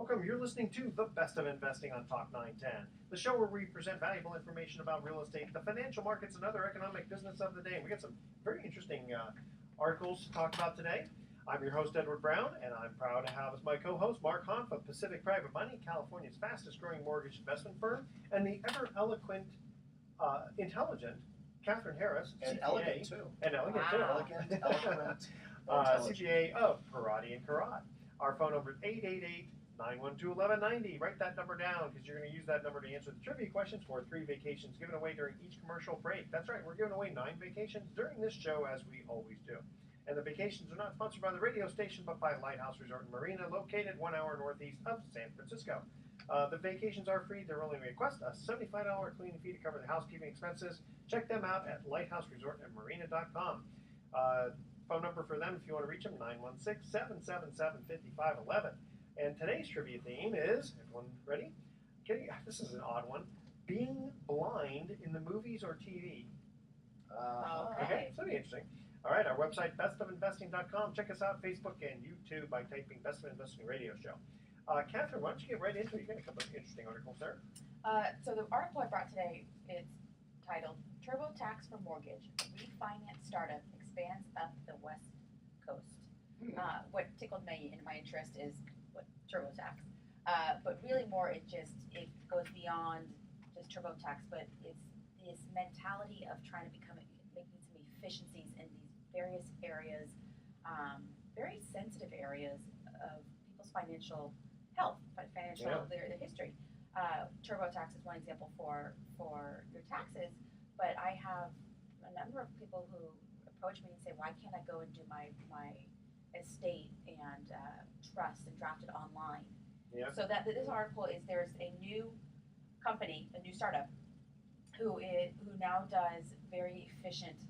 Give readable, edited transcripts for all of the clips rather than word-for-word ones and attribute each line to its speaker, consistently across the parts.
Speaker 1: Welcome. You're listening to The Best of Investing on Talk 910, the show where we present valuable information about real estate, the financial markets, and other economic business of the day. We got some very interesting articles to talk about today. I'm your host, Edward Brown, and I'm proud to have as my co-host Mark Hanf of Pacific Private Money, California's fastest-growing mortgage investment firm, and the ever-eloquent, intelligent Kathryn Harris,
Speaker 2: and
Speaker 1: CPA,
Speaker 2: elegant too.
Speaker 1: And elegant too.
Speaker 2: Elegant, eloquent,
Speaker 1: CPA of Parati and Karat. Our phone number is 888-912-1190. Write that number down because you're going to use that number to answer the trivia questions for 3 vacations given away during each commercial break. That's right, we're giving away 9 vacations during this show, as we always do. And the vacations are not sponsored by the radio station, but by Lighthouse Resort and Marina, located 1 hour northeast of San Francisco. The vacations are free. They're only request a $75 cleaning fee to cover the housekeeping expenses. Check them out at lighthouseresortandmarina.com. Phone number for them if you want to reach them, 916-777-5511. And today's trivia theme is, everyone ready? This is an odd one. Being blind in the movies or TV. Okay, so that'll be interesting. All right, our website, bestofinvesting.com. Check us out, Facebook and YouTube by typing Best of Investing Radio Show. Kathryn, why don't you get right into it? You got a couple of interesting articles there.
Speaker 3: So the article I brought today is titled TurboTax for Mortgage, Refinance Startup Expands Up the West Coast. What tickled me in my interest is what TurboTax. But really more it goes beyond just TurboTax, but it's this mentality of trying to making some efficiencies in these various areas, very sensitive areas of people's financial health, their history. TurboTax is one example for your taxes, but I have a number of people who approach me and say, why can't I go and do my estate and trust and draft it online?
Speaker 1: Yeah.
Speaker 3: So that this article is, there's a new company, a new startup, who now does very efficient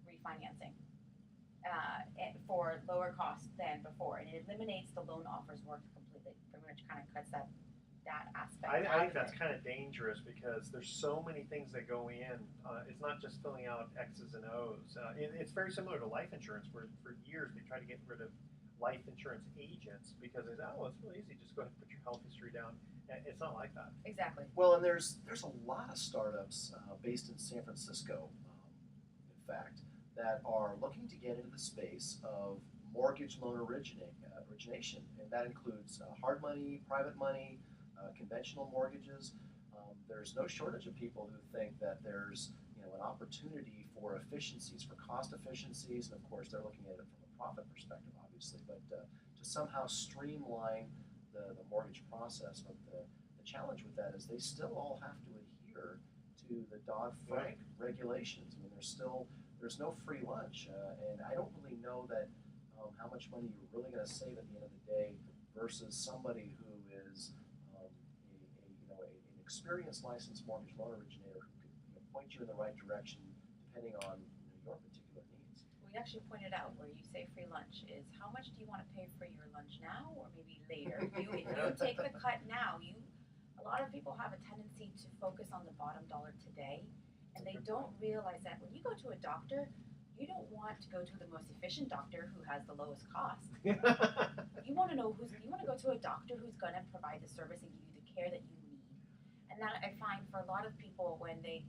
Speaker 3: refinancing for lower cost than before, and it eliminates the loan offers work completely. Pretty much kind of cuts that aspect.
Speaker 1: I think that's kind of dangerous because there's so many things that go in. It's not just filling out X's and O's. It's very similar to life insurance, where for years they tried to get rid of life insurance agents because it's really easy. Just go ahead and put your health history down. It's not like that.
Speaker 3: Exactly.
Speaker 2: Well, and there's a lot of startups based in San Francisco, in fact, that are looking to get into the space of mortgage loan origination, and that includes hard money, private money, conventional mortgages. There's no shortage of people who think that there's an opportunity for efficiencies, for cost efficiencies, and of course they're looking at it from a profit perspective, obviously, but to somehow streamline the mortgage process. But the challenge with that is they still all have to adhere to the Dodd-Frank regulations. I mean, there's no free lunch, and I don't really know that how much money you're really going to save at the end of the day versus somebody who is an experienced licensed mortgage loan originator who could point you in the right direction depending on your particular needs.
Speaker 3: We actually pointed out where you say free lunch is how much do you want to pay for your lunch now or maybe later? If you take the cut now, a lot of people have a tendency to focus on the bottom dollar today, and they don't realize that when you go to a doctor, you don't want to go to the most efficient doctor who has the lowest cost. You want to go to a doctor who's going to provide the service and give you the care that you need. And that I find for a lot of people when they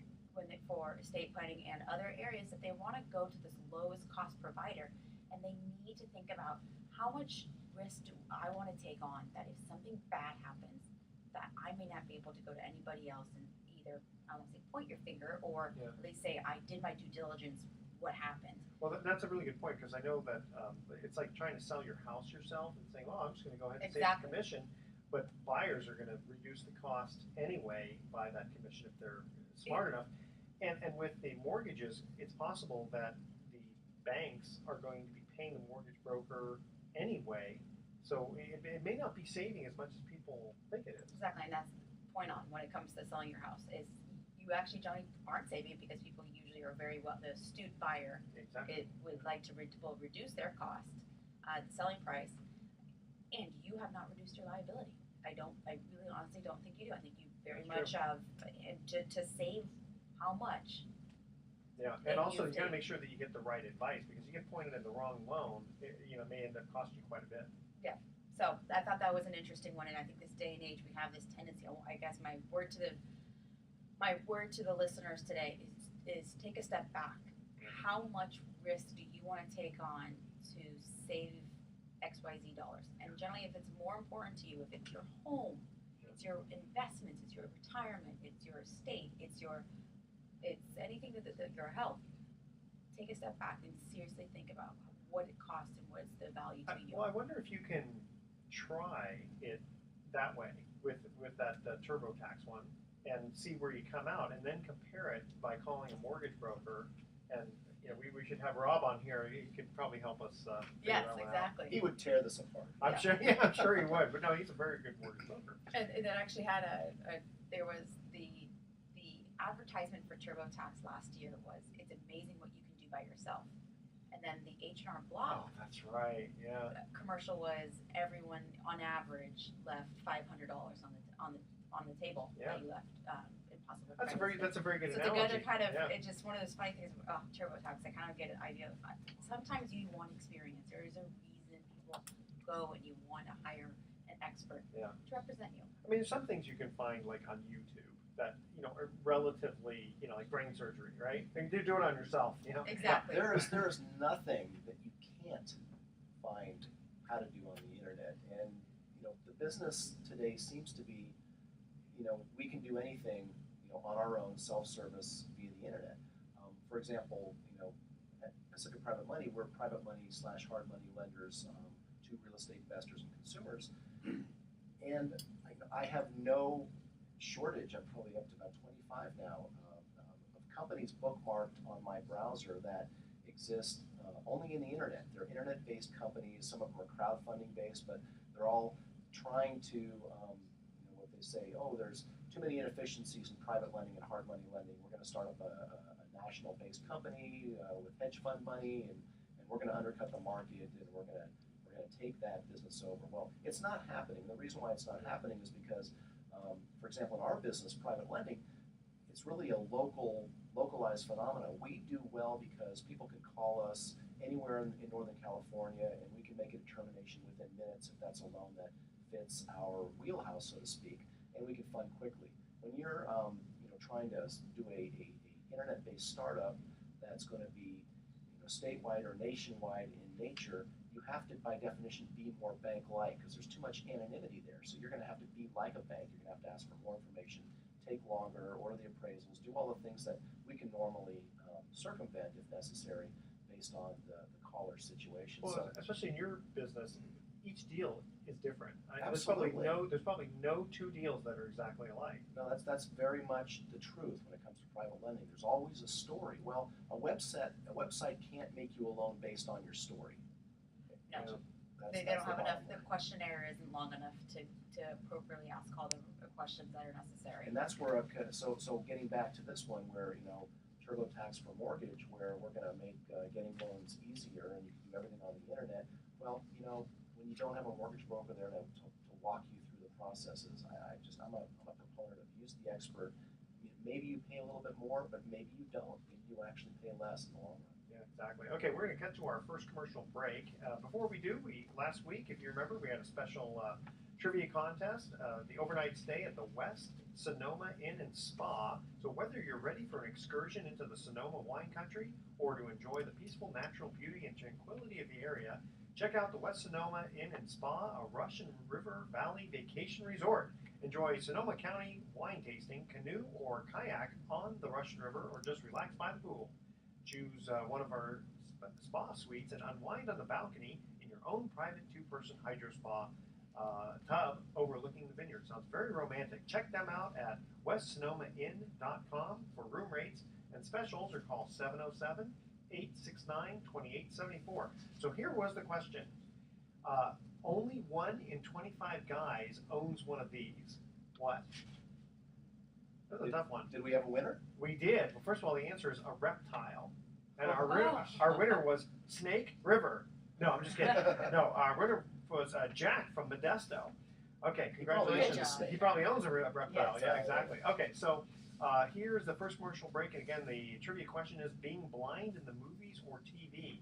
Speaker 3: for estate planning and other areas that they want to go to this lowest cost provider, and they need to think about how much risk do I want to take on that if something bad happens that I may not be able to go to anybody else and either I don't say point your finger or at least say I did my due diligence. What happened?
Speaker 1: Well, that's a really good point because I know that it's like trying to sell your house yourself and saying, well, I'm just going to go ahead and save the commission, but buyers are going to reduce the cost anyway by that commission if they're smart enough. And with the mortgages, it's possible that the banks are going to be paying the mortgage broker anyway, so it may not be saving as much as people think it is.
Speaker 3: Exactly, and that's the point on when it comes to selling your house is you actually aren't saving because people usually are very well, the astute buyer would like to reduce their cost, the selling price, and you have not reduced your liability. I really honestly don't think you do. I think you very much have to save how much.
Speaker 1: Yeah, and also you got to make sure that you get the right advice because you get pointed at the wrong loan, it may end up costing you quite a bit.
Speaker 3: Yeah. So I thought that was an interesting one, and I think this day and age we have this tendency. I guess my word to the listeners today is take a step back. How much risk do you want to take on to save XYZ dollars? And generally, if it's more important to you, if it's your home, it's your investments, it's your retirement, it's your estate, it's anything that your health. Take a step back and seriously think about what it costs and what's the value to you.
Speaker 1: Well, I wonder if you can try it that way with that TurboTax one and see where you come out, and then compare it by calling a mortgage broker. And we should have Rob on here. He could probably help us.
Speaker 3: Yes,
Speaker 1: that one
Speaker 3: exactly.
Speaker 2: He would tear this apart.
Speaker 1: I'm sure. Yeah, I'm sure he would. But no, he's a very good mortgage broker.
Speaker 3: And it actually had there was the advertisement for TurboTax last year was it's amazing what you can do by yourself. And then the H&R Block
Speaker 1: Oh, that's right. Yeah.
Speaker 3: commercial was everyone on average left $500 on the table
Speaker 1: Yeah.
Speaker 3: that you left impossible.
Speaker 1: That's a very good
Speaker 3: So
Speaker 1: analogy.
Speaker 3: together, kind of,
Speaker 1: Yeah.
Speaker 3: it's just one of those funny things. TurboTax, I kind of get an idea of sometimes you want experience. There is a reason people go and you want to hire an expert
Speaker 1: Yeah.
Speaker 3: to represent you.
Speaker 1: I mean, there's some things you can find like on YouTube that are relatively, like brain surgery, right? And you do it on yourself,
Speaker 3: Exactly.
Speaker 2: There is nothing that you can't find how to do on the internet, and the business today seems to be, we can do anything, on our own, self-service via the internet. For example, at Pacific Private Money, we're private money / hard money lenders to real estate investors and consumers, and I have no shortage. I'm probably up to about 25 now of companies bookmarked on my browser that exist only in the internet. They're internet-based companies. Some of them are crowdfunding based, but they're all trying to, what they say, there's too many inefficiencies in private lending and hard money lending. We're going to start up a national-based company with hedge fund money, and we're going to undercut the market, and we're going to take that business over. Well, it's not happening. The reason why it's not happening is because, for example, in our business, private lending, it's really a localized phenomenon. We do well because people can call us anywhere in Northern California, and we can make a determination within minutes if that's a loan that fits our wheelhouse, so to speak, and we can fund quickly. When you're trying to do a internet-based startup that's going to be statewide or nationwide in nature, you have to, by definition, be more bank-like because there's too much anonymity there. So you're going to have to be like a bank. You're going to have to ask for more information, take longer, order the appraisals, do all the things that we can normally circumvent if necessary based on the caller's situation.
Speaker 1: Well,
Speaker 2: So,
Speaker 1: especially in your business, each deal is different.
Speaker 2: Absolutely.
Speaker 1: There's probably no two deals that are exactly alike.
Speaker 2: no, that's very much the truth when it comes to private lending. There's always a story. Well, a website can't make you a loan based on your story.
Speaker 3: No.
Speaker 2: That's
Speaker 3: They don't
Speaker 2: the
Speaker 3: have enough.
Speaker 2: bottom
Speaker 3: The questionnaire isn't long enough to appropriately ask all the questions that are necessary.
Speaker 2: And that's where, so getting back to this one where, TurboTax for mortgage, where we're going to make getting loans easier and you can do everything on the internet. Well, when you don't have a mortgage broker there to walk you through the processes, I'm a proponent of use the expert. Maybe you pay a little bit more, but maybe you don't. Maybe you actually pay less in the long run.
Speaker 1: Yeah, exactly. Okay, we're going to cut to our first commercial break. Before we do, last week, if you remember, we had a special trivia contest, the overnight stay at the West Sonoma Inn and Spa. So whether you're ready for an excursion into the Sonoma wine country or to enjoy the peaceful natural beauty and tranquility of the area, check out the West Sonoma Inn and Spa, a Russian River Valley vacation resort. Enjoy Sonoma County wine tasting, canoe or kayak on the Russian River, or just relax by the pool. Choose one of our spa suites and unwind on the balcony in your own private two-person hydro spa tub overlooking the vineyard. Sounds very romantic. Check them out at westsonomainn.com for room rates and specials, or call 707-869-2874. So here was the question. Only 1 in 25 guys owns one of these. What? That was a tough one.
Speaker 2: Did we have a winner?
Speaker 1: We did. Well, first of all, the answer is a reptile. And our winner was Snake River. No, I'm just kidding. No, our winner was Jack from Modesto. Okay, congratulations. He probably owns a reptile.
Speaker 3: Yes.
Speaker 1: Yeah, exactly. Okay, so here's the first commercial break. And again, the trivia question is being blind in the movies or TV?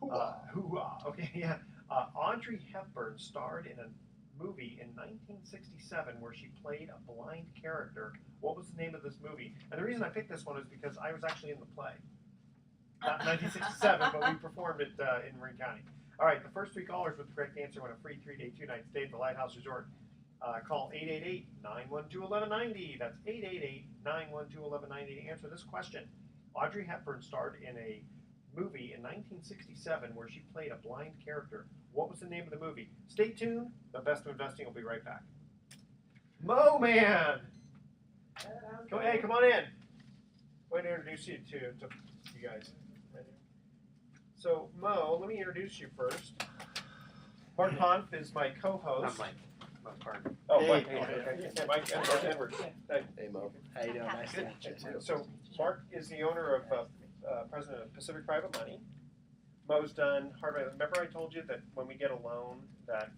Speaker 2: Hoorah.
Speaker 1: Hoorah. Okay, yeah. Audrey Hepburn starred in a movie in 1967 where she played a blind character. What was the name of this movie? And the reason I picked this one is because I was actually in the play. Not 1967, but we performed it in Marin County. All right, the first 3 callers with the correct answer win a free 3-day, 2-night stay at the Lighthouse Resort. Call 888-912-1190. That's 888-912-1190 to answer this question. Audrey Hepburn starred in a movie in 1967 where she played a blind character. What was the name of the movie? Stay tuned. The Best of Investing will be right back. Mo Man! Hey, come on in. Going to introduce you to you guys. So, Mo, let me introduce you first. Mark Hanf is my co-host.
Speaker 4: Not Mike. Mark Park.
Speaker 1: Oh,
Speaker 4: Hey.
Speaker 1: Mike.
Speaker 4: Hey.
Speaker 1: Okay. Yeah, Mike and Mark Edwards. Hey.
Speaker 2: Hey, Mo.
Speaker 3: How you doing?
Speaker 2: Nice to meet you, too.
Speaker 1: So, Mark is the owner of president of Pacific Private Money. Mo's done hard money. Remember I told you that when we get a loan that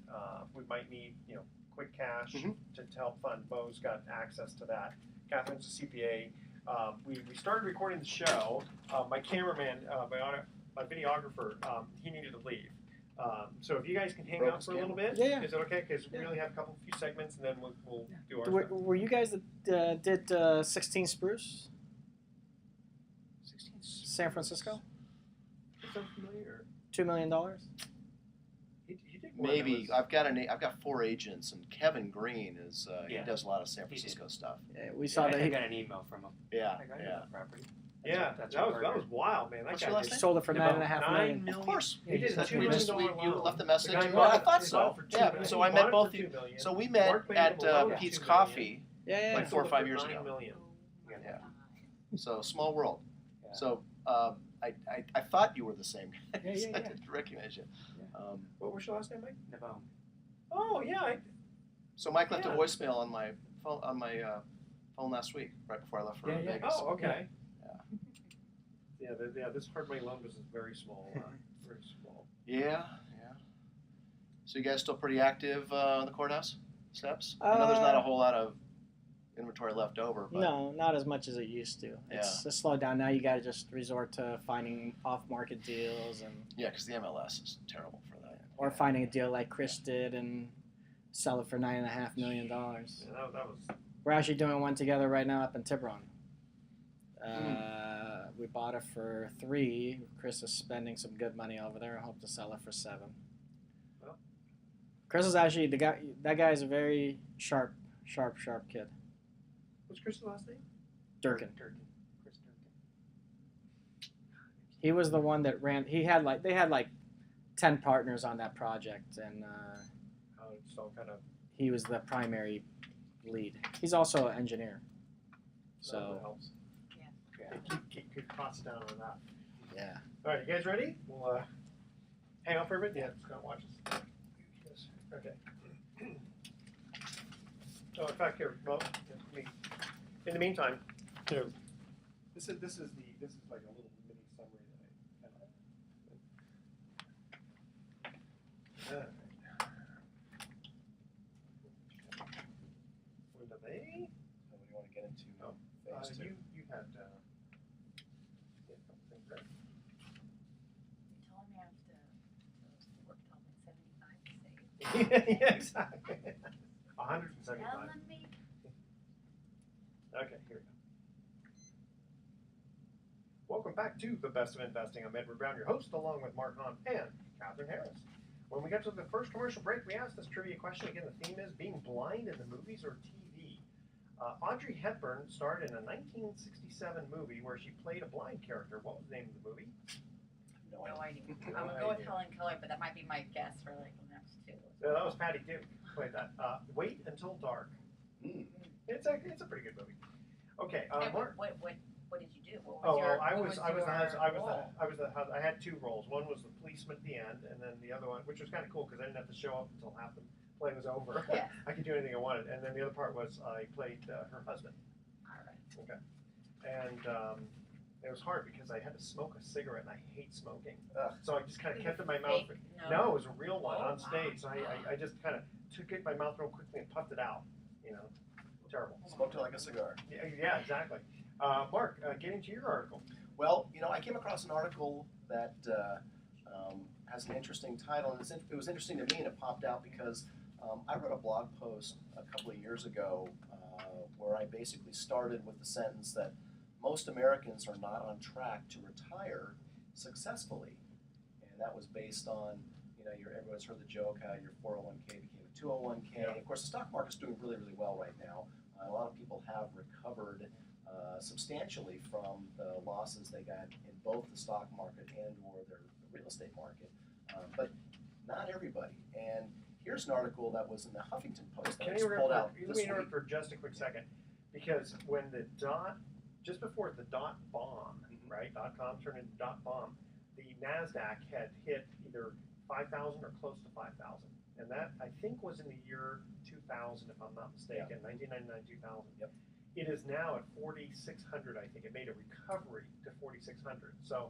Speaker 1: we might need, quick cash to help fund. Mo's got access to that. Kathryn's a CPA. We started recording the show. My cameraman, my videographer, he needed to leave. So if you guys can hang out for a little bit,
Speaker 5: Yeah.
Speaker 1: is it okay? Because we only have a few segments, and then we'll do our stuff.
Speaker 5: Were you guys that did 16 Spruce,
Speaker 1: 16
Speaker 5: San Francisco?
Speaker 1: Sound familiar?
Speaker 5: $2 million?
Speaker 1: He did more than
Speaker 2: Maybe.
Speaker 1: was-
Speaker 2: I've got 4 agents, and Kevin Green is he
Speaker 4: Yeah.
Speaker 2: does a lot of San
Speaker 4: He
Speaker 2: Francisco stuff.
Speaker 5: Yeah, we saw
Speaker 4: I
Speaker 5: that he
Speaker 4: got an email from him.
Speaker 2: Yeah,
Speaker 4: I got
Speaker 2: yeah.
Speaker 4: the property.
Speaker 1: Yeah,
Speaker 4: That's
Speaker 1: that
Speaker 4: what
Speaker 1: was wild, man. That
Speaker 2: What's
Speaker 1: guy
Speaker 2: your last
Speaker 1: did
Speaker 2: name?
Speaker 5: sold it for
Speaker 1: about
Speaker 5: $9.5
Speaker 1: $9
Speaker 5: million.
Speaker 1: million.
Speaker 2: Of course.
Speaker 1: He did a $2
Speaker 2: We
Speaker 1: million
Speaker 2: you
Speaker 1: loan.
Speaker 2: left the message.
Speaker 1: The guy
Speaker 2: Well, I
Speaker 1: bought it-
Speaker 2: thought
Speaker 1: he
Speaker 2: so.
Speaker 1: bought it for $2
Speaker 2: Yeah,
Speaker 1: million.
Speaker 2: so
Speaker 1: He
Speaker 2: I
Speaker 1: bought
Speaker 2: met
Speaker 1: it for
Speaker 2: both
Speaker 1: $2 million.
Speaker 2: So we
Speaker 1: Mark
Speaker 2: met
Speaker 1: made him
Speaker 2: at
Speaker 1: a loan of
Speaker 2: Pete's
Speaker 1: $2
Speaker 2: Coffee,
Speaker 5: Yeah.
Speaker 2: like 4 or 5 years ago.
Speaker 1: $9 million.
Speaker 2: Yeah. So small world.
Speaker 4: Yeah.
Speaker 2: So I thought you were the same guy.
Speaker 5: Yeah, yeah,
Speaker 2: I
Speaker 5: yeah.
Speaker 2: didn't recognize you.
Speaker 1: What was your last name, Mike?
Speaker 4: Nabone.
Speaker 1: Oh, yeah.
Speaker 2: So Mike left a
Speaker 1: Yeah.
Speaker 2: voicemail on my phone last week, right before I left for
Speaker 5: Yeah, yeah.
Speaker 2: Vegas.
Speaker 1: Oh, okay.
Speaker 2: Yeah.
Speaker 1: Yeah, this hard money loan business is very small. Very small.
Speaker 2: Yeah. So you guys still pretty active on the courthouse steps? I know there's not a whole lot of inventory left over, but
Speaker 5: No, not as much as it used to. It's slowed down. Now you got to just resort to finding off-market deals
Speaker 2: yeah, because the MLS is terrible for that.
Speaker 5: or finding a deal like Chris did and sell it for $9.5 million.
Speaker 1: Yeah, that was.
Speaker 5: We're actually doing one together right now up in Tiburon. We bought it for $3 million. Chris is spending some good money over there. I hope to sell it for $7 million.
Speaker 1: Well.
Speaker 5: Chris is actually the guy. That guy is a very sharp kid.
Speaker 1: What's Chris's last name?
Speaker 5: Durkin.
Speaker 1: Chris Durkin.
Speaker 5: He was the one that ran. They had like 10 partners on that project, and
Speaker 1: It's all kind of.
Speaker 5: he was the primary lead. He's also an engineer.
Speaker 1: That
Speaker 5: So
Speaker 1: helps.
Speaker 4: Yeah.
Speaker 1: Keep costs down on that.
Speaker 5: yeah.
Speaker 1: All right, you guys ready? We'll hang out for a minute. Yeah, just gonna watch us. Yes. Okay. Oh, in fact, here, well, in the meantime, this is like a little mini summary that I kind of. When do they?
Speaker 2: So what do you want to get into?
Speaker 1: Oh,
Speaker 2: phase 2?
Speaker 1: You had a couple things, right?
Speaker 3: You told me I have to work till I'm 75 to save.
Speaker 1: Yeah, exactly. 175.
Speaker 3: Telling me.
Speaker 1: Okay, here we go. Welcome back to The Best of Investing. I'm Edward Brown, your host, along with Mark Hahn and Kathryn Harris. When we get to the first commercial break, we asked this trivia question. Again, the theme is being blind in the movies or TV. Audrey Hepburn starred in a 1967 movie where she played a blind character. What was the name of the movie?
Speaker 3: No idea.
Speaker 1: No
Speaker 3: I'm gonna go with
Speaker 1: idea.
Speaker 3: Helen Keller, but that might be my guess for like the next 2.
Speaker 1: No, that was Patty Duke. Played that. Wait Until Dark.
Speaker 2: Mm.
Speaker 1: It's a pretty good movie. Okay,
Speaker 3: And
Speaker 1: Mark.
Speaker 3: what did you do? What was
Speaker 1: Oh,
Speaker 3: your,
Speaker 1: I
Speaker 3: what
Speaker 1: was
Speaker 3: your role?
Speaker 1: I had 2 roles. One was the policeman at the end, and then the other one, which was kind of cool because I didn't have to show up until half the play was over.
Speaker 3: Yeah.
Speaker 1: I could do anything I wanted. And then the other part was I played her husband.
Speaker 3: All right.
Speaker 1: Okay. And it was hard because I had to smoke a cigarette, and I hate smoking.
Speaker 2: Ugh.
Speaker 1: So I just kind of
Speaker 3: Was
Speaker 1: kept
Speaker 3: it
Speaker 1: it in my mouth.
Speaker 3: fake?
Speaker 1: No, it was a real one
Speaker 3: Oh,
Speaker 1: on stage. So
Speaker 3: wow.
Speaker 1: I just kind of took it in my mouth real quickly and puffed it out. Terrible.
Speaker 2: Smoked it like a cigar.
Speaker 1: Yeah, exactly. Mark, getting to your article.
Speaker 2: Well, I came across an article that has an interesting title, and it was interesting to me, and it popped out because I wrote a blog post a couple of years ago where I basically started with the sentence that most Americans are not on track to retire successfully, and that was based on, everyone's heard the joke how your 401k became a 201k.
Speaker 1: Yeah.
Speaker 2: Of course, the stock market's doing really, really well right now. A lot of people have recovered substantially from the losses they got in both the stock market and or their real estate market, but not everybody. And here's an article that was in the Huffington Post that I just pulled out
Speaker 1: Let
Speaker 2: this
Speaker 1: me
Speaker 2: week.
Speaker 1: interrupt for just a quick second, because when just before the dot bomb, right, .com turned into .bomb, the NASDAQ had hit either 5,000 or close to 5,000. And that, I think, was in the year 2000, if I'm not mistaken, 1999, 2000.
Speaker 2: Yep.
Speaker 1: It is now at 4,600, I think. It made a recovery to 4,600. So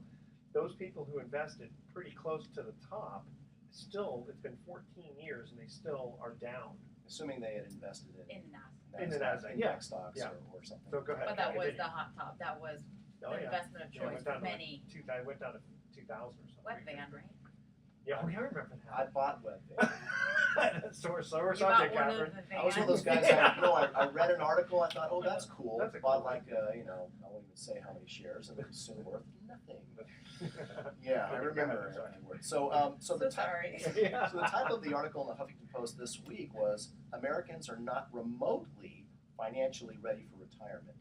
Speaker 1: those people who invested pretty close to the top, still, it's been 14 years, and they still are down.
Speaker 2: Assuming they had invested
Speaker 3: In the NASDAQ.
Speaker 1: In the NASDAQ,
Speaker 2: index stocks
Speaker 1: yeah.
Speaker 2: or something.
Speaker 1: So go ahead.
Speaker 3: But that was
Speaker 1: continue.
Speaker 3: the hot top. That was
Speaker 1: Oh,
Speaker 3: the
Speaker 1: yeah.
Speaker 3: investment of
Speaker 1: Yeah, it
Speaker 3: choice
Speaker 1: went down
Speaker 3: for
Speaker 1: to like
Speaker 3: many.
Speaker 1: I went down to 2,000 or something.
Speaker 3: Webvan, right?
Speaker 1: Yeah, I remember
Speaker 2: I
Speaker 1: that.
Speaker 2: bought Webvan.
Speaker 1: Sore
Speaker 3: You
Speaker 1: subject,
Speaker 3: bought one
Speaker 1: Kathryn.
Speaker 3: of the
Speaker 2: I was one of those
Speaker 3: vans.
Speaker 2: guys. I read an article. I thought, oh, that's cool.
Speaker 1: That's a
Speaker 2: Bought
Speaker 1: cool
Speaker 2: like I won't even say how many shares, and it was soon worth nothing. Yeah, I
Speaker 1: Okay,
Speaker 2: remember.
Speaker 1: go ahead, sorry.
Speaker 2: Afterward. So the
Speaker 3: sorry.
Speaker 1: Yeah.
Speaker 2: So the title of the article in the Huffington Post this week was "Americans are not remotely financially ready for retirement."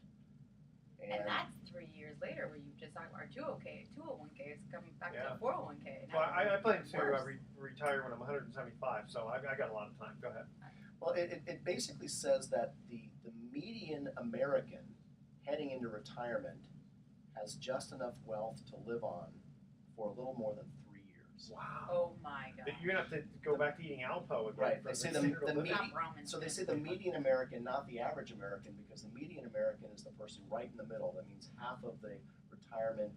Speaker 3: And that's 3 years later where you just talked about our 201k is coming back
Speaker 1: Yeah.
Speaker 3: to 401k.
Speaker 1: Well, I plan to
Speaker 3: Worse.
Speaker 1: retire when I'm 175, so I got a lot of time. Go ahead.
Speaker 2: Well, it basically says that the median American heading into retirement has just enough wealth to live on for a little more than 3 years.
Speaker 1: Wow.
Speaker 3: Oh my god.
Speaker 1: You're gonna have to go back to eating Alpo again.
Speaker 2: Right.
Speaker 1: for
Speaker 2: They say
Speaker 1: standard
Speaker 2: the
Speaker 1: of living.
Speaker 3: Not ramen.
Speaker 2: So they say the median American, not the average American, because the median American is the person right in the middle. That means half of the retirement,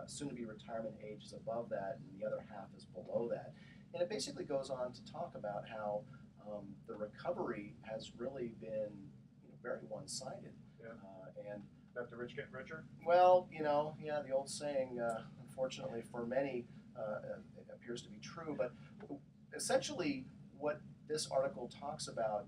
Speaker 2: soon-to-be retirement age is above that, and the other half is below that. And it basically goes on to talk about how the recovery has really been very one-sided.
Speaker 1: Yeah.
Speaker 2: And
Speaker 1: Let the rich get richer.
Speaker 2: well, the old saying, unfortunately for many, it appears to be true. But essentially, what this article talks about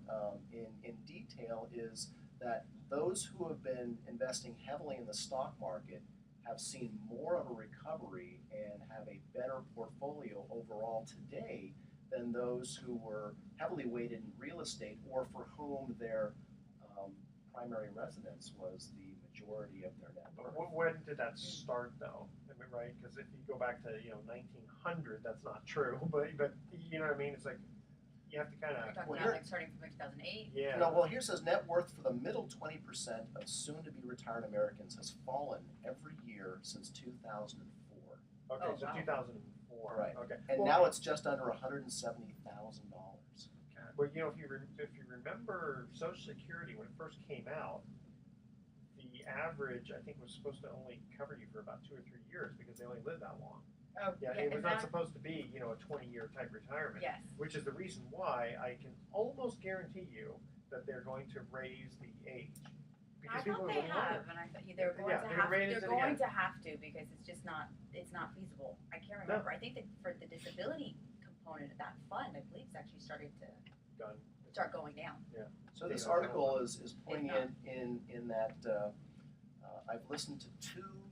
Speaker 2: in detail is that those who have been investing heavily in the stock market have seen more of a recovery and have a better portfolio overall today than those who were heavily weighted in real estate or for whom their primary residence was the majority of their net worth.
Speaker 1: When did that start, though? I mean, right? Because if you go back to 1900, that's not true. But you know what I mean? It's like you have to kind
Speaker 3: We're
Speaker 1: of
Speaker 3: talking
Speaker 2: Well,
Speaker 3: about
Speaker 2: here-
Speaker 3: like starting from 2008.
Speaker 1: yeah.
Speaker 2: Well, here says net worth for the middle 20% of soon-to-be retired Americans has fallen every year since 2004,
Speaker 1: Okay,
Speaker 3: Oh,
Speaker 1: so
Speaker 3: wow.
Speaker 1: 2004.
Speaker 2: Right.
Speaker 1: Okay.
Speaker 2: and
Speaker 1: Well,
Speaker 2: now it's just under $170,000.
Speaker 1: Well, if you remember Social Security when it first came out, the average I think was supposed to only cover you for about 2 or 3 years because they only lived that long.
Speaker 3: Oh,
Speaker 1: Yeah,
Speaker 3: yeah,
Speaker 1: it was
Speaker 3: and
Speaker 1: not
Speaker 3: that-
Speaker 1: supposed to be a 20-year type retirement.
Speaker 3: Yes.
Speaker 1: Which is the reason why I can almost guarantee you that they're going to raise the age.
Speaker 3: I
Speaker 1: people
Speaker 3: thought
Speaker 1: are
Speaker 3: they
Speaker 1: living longer.
Speaker 3: have, and I thought they're going
Speaker 1: Yeah,
Speaker 3: to
Speaker 1: they're
Speaker 3: have.
Speaker 1: raising
Speaker 3: They're
Speaker 1: it
Speaker 3: going
Speaker 1: again.
Speaker 3: to have to because it's not feasible. I can't remember. I think that for the disability component of that fund, I believe it's actually started to
Speaker 1: Done.
Speaker 3: start going down.
Speaker 2: So this
Speaker 1: Yeah.
Speaker 2: article is poignant in that I've listened to two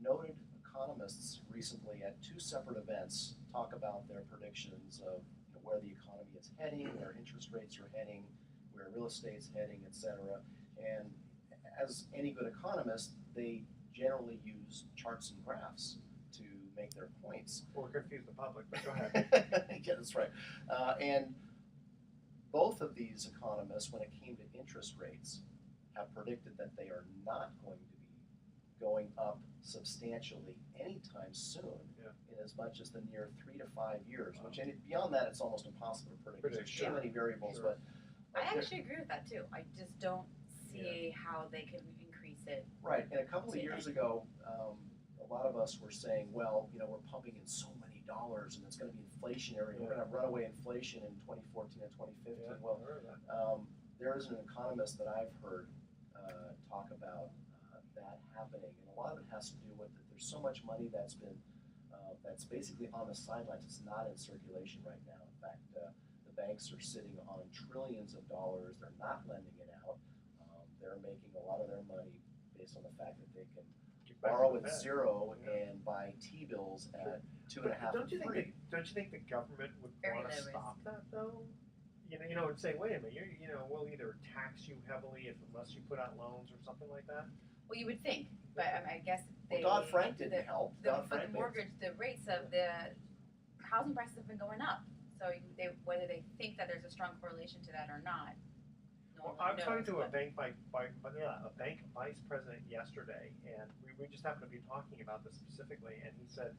Speaker 2: noted economists recently at two separate events talk about their predictions of where the economy is heading, where interest rates are heading, where real estate's heading, etc. And as any good economist, they generally use charts and graphs to make their points.
Speaker 1: Or confuse the public, but go ahead.
Speaker 2: Yeah, that's right. And both of these economists, when it came to interest rates, have predicted that they are not going to be going up substantially anytime soon, in as much as the near 3 to 5 years. Which, and beyond that, it's almost impossible to predict. There's too many variables,
Speaker 1: Sure.
Speaker 2: but
Speaker 3: I actually agree with that too. I just don't see how they can increase it.
Speaker 2: right. And a couple of years ago, a lot of us were saying, well, we're pumping in so many dollars, and it's going to be inflationary. We're going to have runaway inflation in 2014 and 2015.
Speaker 1: Yeah,
Speaker 2: Well,
Speaker 1: I heard that.
Speaker 2: there is an economist that I've heard talk about that happening, and a lot of it has to do with that there's so much money that's been that's basically on the sidelines. It's not in circulation right now. In fact, the banks are sitting on trillions of dollars. They're not lending it out. They're making a lot of their money based on the fact that they can borrow at zero and buy T-bills at 2.5
Speaker 1: Don't you
Speaker 2: and
Speaker 1: think
Speaker 2: 3.
Speaker 1: don't you think the government would
Speaker 3: Very
Speaker 1: want to
Speaker 3: low
Speaker 1: stop that though? And say, wait a minute, we'll either tax you heavily unless you put out loans or something like that.
Speaker 3: Well, you would think, but I guess they.
Speaker 2: Well, Dodd-Frank didn't help.
Speaker 3: But the mortgage, the rates of the housing prices have been going up. So whether they think that there's a strong correlation to that or not.
Speaker 1: Well, I was talking to a bank vice president yesterday, and we just happened to be talking about this specifically, and he said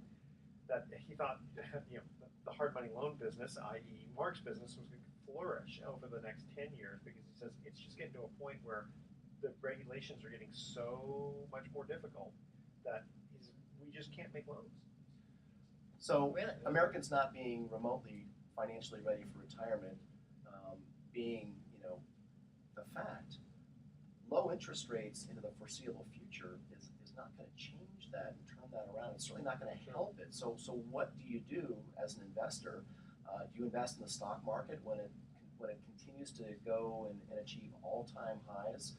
Speaker 1: that he thought the hard money loan business, i.e. Mark's business, was going to flourish over the next 10 years because he says it's just getting to a point where the regulations are getting so much more difficult that we just can't make loans.
Speaker 2: So
Speaker 3: Really?
Speaker 2: Americans not being remotely financially ready for retirement, being the fact, low interest rates into the foreseeable future is not going to change that and turn that around. It's certainly not going to help it. So what do you do as an investor? Do you invest in the stock market when it continues to go and achieve all-time highs?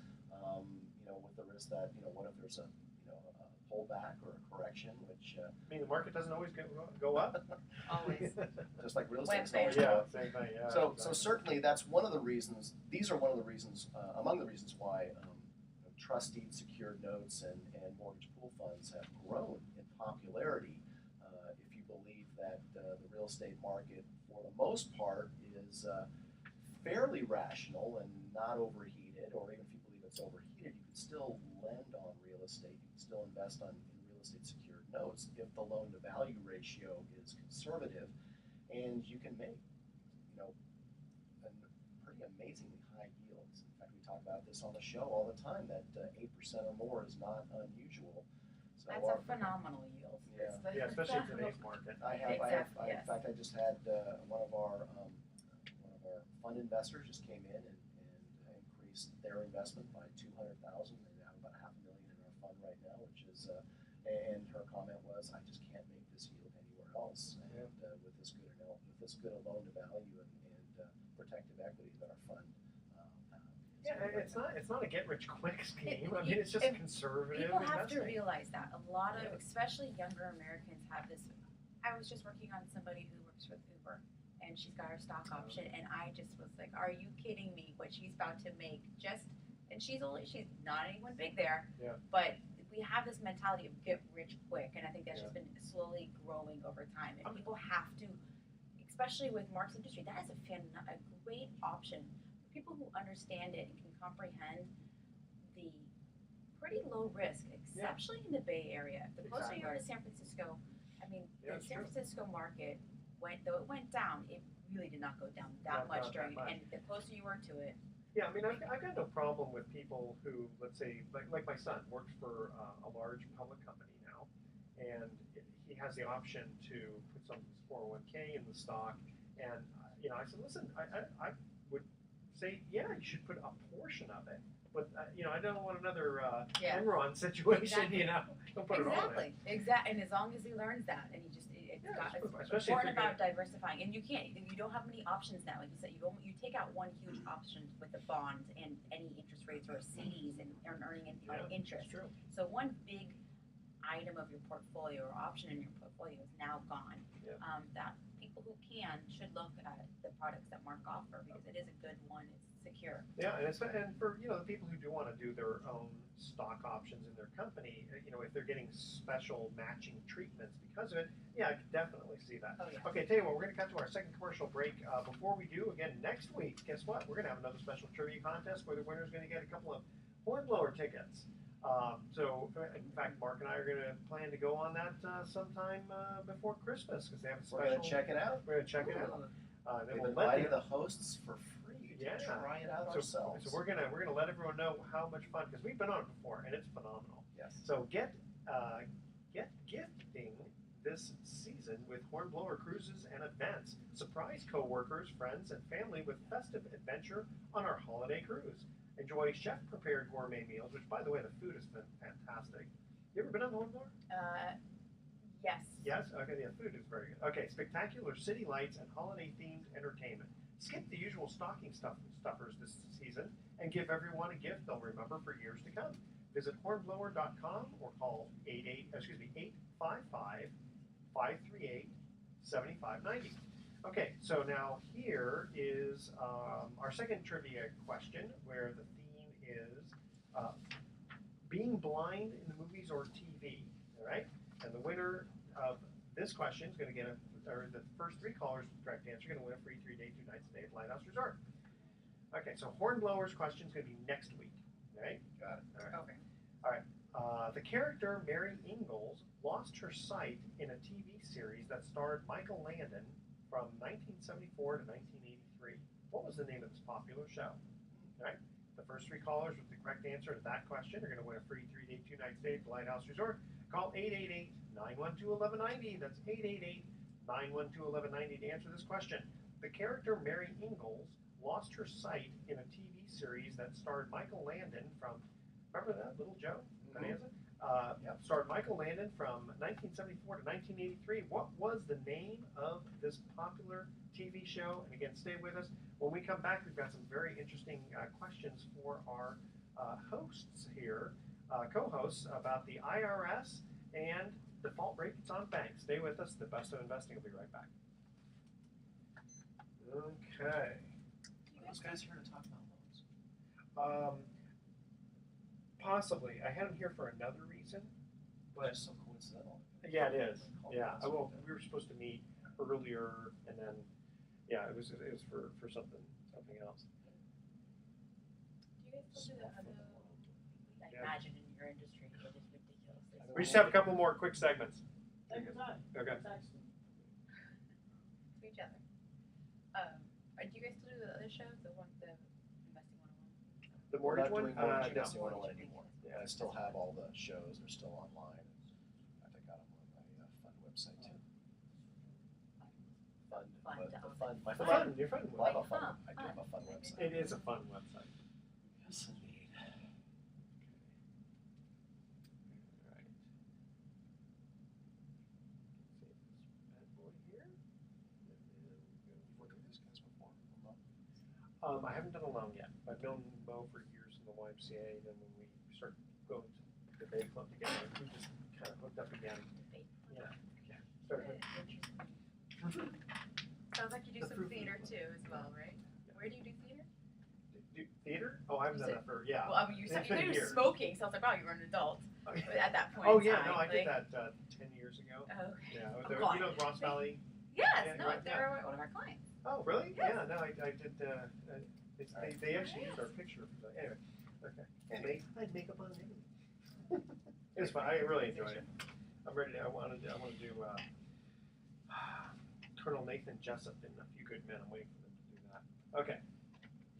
Speaker 2: With the risk that what if there's a pullback or a correction, which
Speaker 1: The market doesn't always go up.
Speaker 3: Always.
Speaker 2: just like real estate.
Speaker 3: Wednesday.
Speaker 1: Same thing. Yeah.
Speaker 2: So
Speaker 1: exactly.
Speaker 2: certainly that's one of the reasons. These are one of the reasons, among the reasons why trust deed secured notes and mortgage pool funds have grown in popularity. If you believe that the real estate market, for the most part, is fairly rational and not overheated, or even if you believe it's overheated, you can still lend on real estate. You can still invest in real estate secured notes if the loan to value ratio is conservative, and you can make pretty amazingly high yields. In fact, we talk about this on the show all the time, that 8% or more is not unusual. So
Speaker 3: That's a phenomenal yield.
Speaker 2: Yeah.
Speaker 1: Yeah, especially in today's market.
Speaker 3: Exactly,
Speaker 2: in fact, I just had one of our fund investors just came in and increased their investment by $200,000. They have about $500,000 in our fund right now, which is, and her comment was, I just can't make this yield anywhere else. And with this good a loan to value and protective equity that our fund.
Speaker 1: It's not a get rich quick scheme. It's just conservative.
Speaker 3: People have to
Speaker 1: investing.
Speaker 3: realize that. A lot of, especially younger Americans, have this. I was just working on somebody who works with Uber, and she's got her stock option, and I just was like, "Are you kidding me? What she's about to make?" And she's not anyone big there.
Speaker 1: Yeah.
Speaker 3: But we have this mentality of get rich quick, and I think that's just been slowly growing over time. And people have to, especially with Mark's industry, that is a great option. People who understand it and can comprehend the pretty low risk, especially in the Bay Area. The closer you are to San Francisco, the San Francisco market, though it went down, it really did not go down that much during it. And the closer you were to it.
Speaker 1: Yeah, I've got no problem with people who, let's say, like my son works for a large public company now, and he has the option to put some of his 401k in the stock. And I said, listen, I would say, you should put a portion of it, but I don't want another Enron situation.
Speaker 3: Exactly.
Speaker 1: Don't put it all in.
Speaker 3: Exactly. And as long as he learns that, and it's important about diversifying. And you don't have many options now. Like you said, you take out one huge option with the bonds and any interest rates or CDs and earning interest.
Speaker 1: True.
Speaker 3: So one big item of your portfolio or option in your portfolio is now gone.
Speaker 1: Yeah.
Speaker 3: That people who should look at the products that Mark offer, because it is a good one. It's secure.
Speaker 1: Yeah, and for the people who do want to do their own stock options in their company, if they're getting special matching treatments because of it, I can definitely see that.
Speaker 3: Oh, yeah.
Speaker 1: Okay, tell you what, we're going to cut to our second commercial break. Before we do, again, next week, guess what? We're going to have another special trivia contest where the winner's going to get a couple of hornblower tickets. So, in fact, Mark and I are going to plan to go on that sometime before Christmas because they have a special.
Speaker 2: We're going to check it out.
Speaker 1: We're going to check it out.
Speaker 2: We've invited the hosts for free to try it out ourselves.
Speaker 1: So we're gonna let everyone know how much fun, because we've been on it before and it's phenomenal.
Speaker 2: Yes.
Speaker 1: So get gifting this season with Hornblower Cruises and Events. Surprise coworkers, friends, and family with festive adventure on our holiday cruise. Enjoy chef-prepared gourmet meals, which, by the way, the food has been fantastic. You ever been on the Hornblower?
Speaker 3: Yes.
Speaker 1: Yes? Okay, yeah, food is very good. Okay, spectacular city lights and holiday-themed entertainment. Skip the usual stocking stuffers this season and give everyone a gift they'll remember for years to come. Visit hornblower.com or call 855 538 7590. Okay, so now here is our second trivia question where the theme is being blind in the movies or TV. All right? And the winner of this question is going to get or the first three callers with the correct answer are going to win a free 3-day, 2 night stay at Lighthouse Resort. Okay, so Hornblower's question is going to be next week. All right?
Speaker 2: Got it.
Speaker 1: All right.
Speaker 3: Okay.
Speaker 1: All right. The character Mary Ingalls lost her sight in a TV series that starred Michael Landon from 1974 to 1983. What was the name of this popular show? All right. The first three callers with the correct answer to that question are going to win a free 3-day, 2 night stay at the Lighthouse Resort. Call 888-912-1190. That's 888-912-1190 to answer this question. The character Mary Ingalls lost her sight in a TV series that starred Michael Landon from, remember that, Little Joe? Bonanza? Starred Michael Landon from 1974 to 1983. What was the name of this popular TV show? And again, stay with us. When we come back, we've got some very interesting questions for our hosts here, co-hosts, about the IRS and default rates on banks. Stay with us. The Best of Investing will be right back. Okay.
Speaker 2: Are those guys here to talk about loans?
Speaker 1: Possibly. I had him here for another reason, but
Speaker 2: Just so coincidental.
Speaker 1: yeah, it is. Yeah, well, we were supposed to meet earlier, and then it was for something else.
Speaker 3: Do you guys still do the I
Speaker 1: Yeah.
Speaker 3: imagine in your industry it is ridiculous.
Speaker 1: We just have a couple more quick segments.
Speaker 6: Take your time.
Speaker 1: Okay.
Speaker 6: Text them.
Speaker 3: To each other. Do you guys still do the other shows? The Investing 101?
Speaker 1: The mortgage
Speaker 2: We're
Speaker 1: one?
Speaker 2: not doing mortgage
Speaker 1: No.
Speaker 2: investing 101 anymore. Yeah, I still have all the shows. They're still online. I think I got them on my fund website too.
Speaker 3: Fund.
Speaker 2: My
Speaker 1: The
Speaker 2: fund.
Speaker 1: fun, your fun
Speaker 2: Well, I have
Speaker 1: one.
Speaker 2: a fun. I do have a fun website.
Speaker 1: It is a fun website.
Speaker 2: Yes, indeed.
Speaker 1: All right. Save this bad boy here. And then
Speaker 2: You've worked with these guys before?
Speaker 1: I haven't done a loan yet. I've known Mo for years in the YMCA. Then when we started going to the debate club together, we just kind of hooked up again. Yeah. Started
Speaker 7: Sounds like you do
Speaker 1: The
Speaker 7: some
Speaker 1: proof
Speaker 7: theater
Speaker 1: is-
Speaker 7: too as well, right? Where do you do theater?
Speaker 1: theater? Oh, I haven't done that for
Speaker 7: Well, I mean, you
Speaker 1: It's
Speaker 7: said
Speaker 1: been
Speaker 7: you were
Speaker 1: years.
Speaker 7: smoking, so I was like, wow, you were an adult
Speaker 1: Oh,
Speaker 7: at that point.
Speaker 1: Oh
Speaker 7: in
Speaker 1: yeah,
Speaker 7: time.
Speaker 1: no, I did
Speaker 7: like,
Speaker 1: that 10 years ago.
Speaker 7: Oh, okay.
Speaker 1: Yeah,
Speaker 7: I'm
Speaker 1: there,
Speaker 7: glad.
Speaker 1: you know Ross Valley.
Speaker 7: Yes,
Speaker 1: Yeah,
Speaker 7: no,
Speaker 1: right,
Speaker 7: they're one of our clients.
Speaker 1: Oh really?
Speaker 7: Yes.
Speaker 1: Yeah, no, I did. They actually used our picture for that. Anyway, okay. Anyway, I had makeup on anyway. It was fun. I really enjoyed it. I'm ready. I want to do Colonel Nathan Jessup in A Few Good Men. I'm waiting for them to do that. Okay.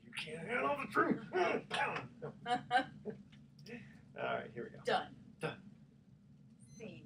Speaker 1: You can't handle the truth. All right, here we go.
Speaker 7: Done.
Speaker 1: Done.
Speaker 7: Scene.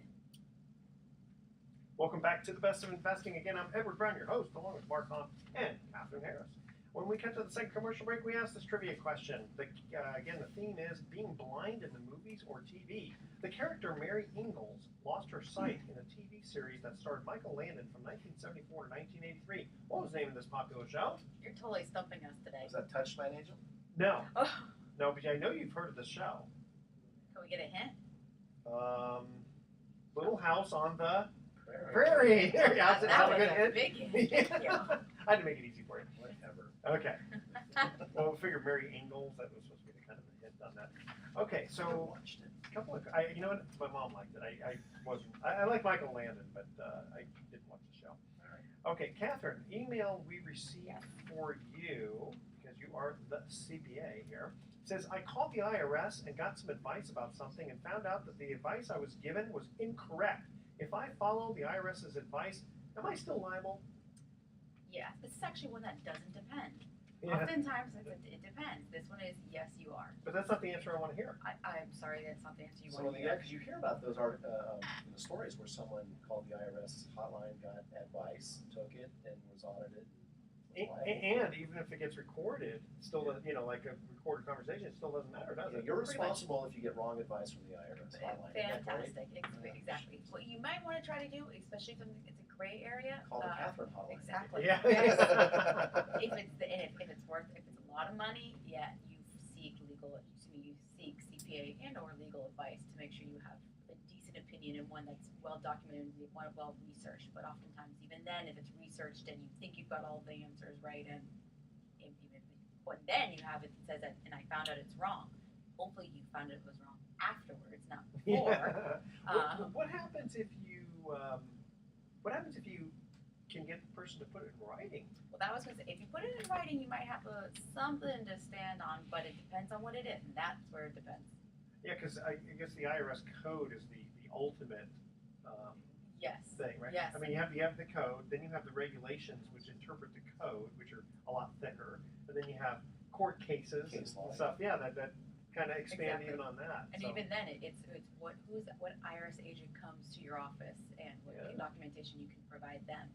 Speaker 1: Welcome back to the Best of Investing. Again, I'm Edward Brown, your host, along with Mark Hahn and Kathryn Harris. When we cut to the second commercial break, we asked this trivia question. Again, the theme is being blind in the movies or TV. The character Mary Ingalls lost her sight in a TV series that starred Michael Landon from 1974 to 1983. What was the name of this popular show?
Speaker 7: You're totally stumping us today.
Speaker 2: Was that Touched by an Angel?
Speaker 1: No,
Speaker 7: Oh,
Speaker 1: no, but I know you've heard of the show.
Speaker 7: can we get a hint?
Speaker 1: Little House on the
Speaker 2: Prairie.
Speaker 1: Prairie. There you go.
Speaker 7: That
Speaker 1: That's a
Speaker 7: was
Speaker 1: good
Speaker 7: a
Speaker 1: hint.
Speaker 7: big hint. Thank you.
Speaker 1: I had to make it easy for you.
Speaker 2: Whatever.
Speaker 1: Okay. Well, we figured Mary Ingalls, that was supposed to be the kind of a hint on that. Okay,
Speaker 2: I
Speaker 1: so
Speaker 2: watched it.
Speaker 1: a couple of, you know what, my mom liked it. I like Michael Landon, but I didn't watch the show. Okay, Kathryn, email we received for you, because you are the CPA here, says, I called the IRS and got some advice about something and found out that the advice I was given was incorrect. If I follow the IRS's advice, am I still liable?
Speaker 3: Yeah, this is actually one that doesn't depend.
Speaker 1: Yeah.
Speaker 3: Oftentimes it depends. This one is yes, you are.
Speaker 1: But that's not the answer I want to hear.
Speaker 3: I'm sorry, that's not the answer you
Speaker 2: So
Speaker 3: want to
Speaker 2: yeah,
Speaker 3: hear.
Speaker 2: because you hear about those stories where someone called the IRS hotline, got advice, took it, and was audited,
Speaker 1: And even if it gets recorded, still, like a recorded conversation, it still doesn't matter, does it?
Speaker 2: You're
Speaker 3: Pretty much.
Speaker 2: responsible if you get wrong advice from the IRS hotline. Isn't that great?
Speaker 3: Fantastic, exactly. What you might want to try to do, especially if it's a gray area.
Speaker 2: Call the Kathryn hotline.
Speaker 3: Exactly.
Speaker 1: Yeah.
Speaker 3: if it's a lot of money, yeah, you seek CPA and or legal advice to make sure you have a decent opinion and one that's well documented, well researched. But oftentimes, even then, if it's researched and you think you've got all the answers right, and even when then you have it that says that, and I found out it's wrong. Hopefully, you found out it was wrong afterwards, not before.
Speaker 1: Yeah. What happens if you? What happens if you can get the person to put it in writing?
Speaker 3: Well, that was because if you put it in writing, you might have something to stand on, but it depends on what it is, and that's where it depends.
Speaker 1: Yeah, because I guess the IRS code is the ultimate
Speaker 3: Yes.
Speaker 1: thing, right?
Speaker 3: Yes.
Speaker 1: I mean, you have the code, then you have the regulations which interpret the code, which are a lot thicker, and then you have court cases
Speaker 2: Case law.
Speaker 1: and stuff. Yeah, that kind of expand
Speaker 3: Exactly.
Speaker 1: even on that.
Speaker 3: And
Speaker 1: so.
Speaker 3: even then, it's what IRS agent comes to your office and what
Speaker 1: Yeah.
Speaker 3: documentation you can provide them.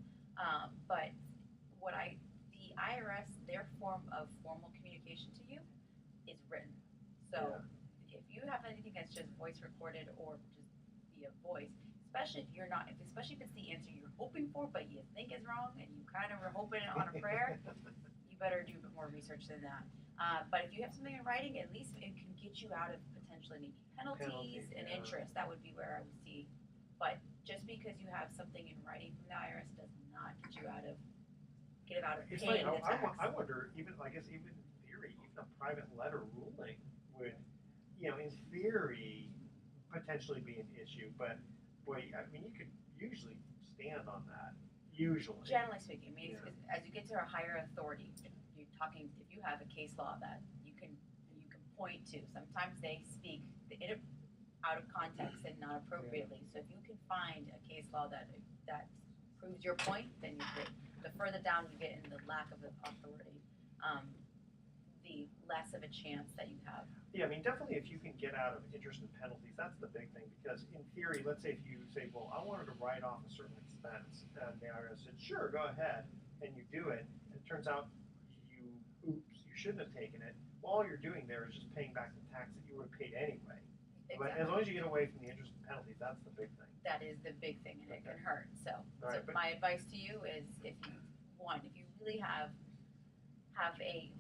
Speaker 3: But the IRS, their form of formal communication to you is written. So if you have anything that's just voice recorded or just via voice, especially if it's the answer you're hoping for, but you think is wrong and you kind of were hoping it on a prayer, you better do a bit more research than that. But if you have something in writing, at least it can get you out of potentially maybe penalties and
Speaker 1: yeah.
Speaker 3: interest. That would be where I would see. But just because you have something in writing from the IRS does not get you out of
Speaker 1: It's
Speaker 3: paying
Speaker 1: like,
Speaker 3: the tax.
Speaker 1: I wonder, even in theory, even a private letter ruling would, in theory, potentially be an issue. But boy, I mean, you could usually stand on that. Usually.
Speaker 3: Generally speaking, I mean,
Speaker 1: Yeah.
Speaker 3: as you get to a higher authority, if you have a case law that you can point to, sometimes they speak out of context and not appropriately. So if you can find a case law that proves your point, then you're great. The further down you get in the lack of authority, the less of a chance that you have.
Speaker 1: Yeah, I mean, definitely if you can get out of interest and penalties, that's the big thing. Because in theory, let's say if you say, well, I wanted to write off a certain expense, and the IRS said, sure, go ahead, and you do it, and it turns out you shouldn't have taken it. Well, all you're doing there is just paying back the tax that you would have paid anyway. But as long as you get away from the interest and penalties, that's the big thing.
Speaker 3: That is the big thing, and it can hurt. So,
Speaker 1: Right, but-
Speaker 3: my advice to you is if you really have a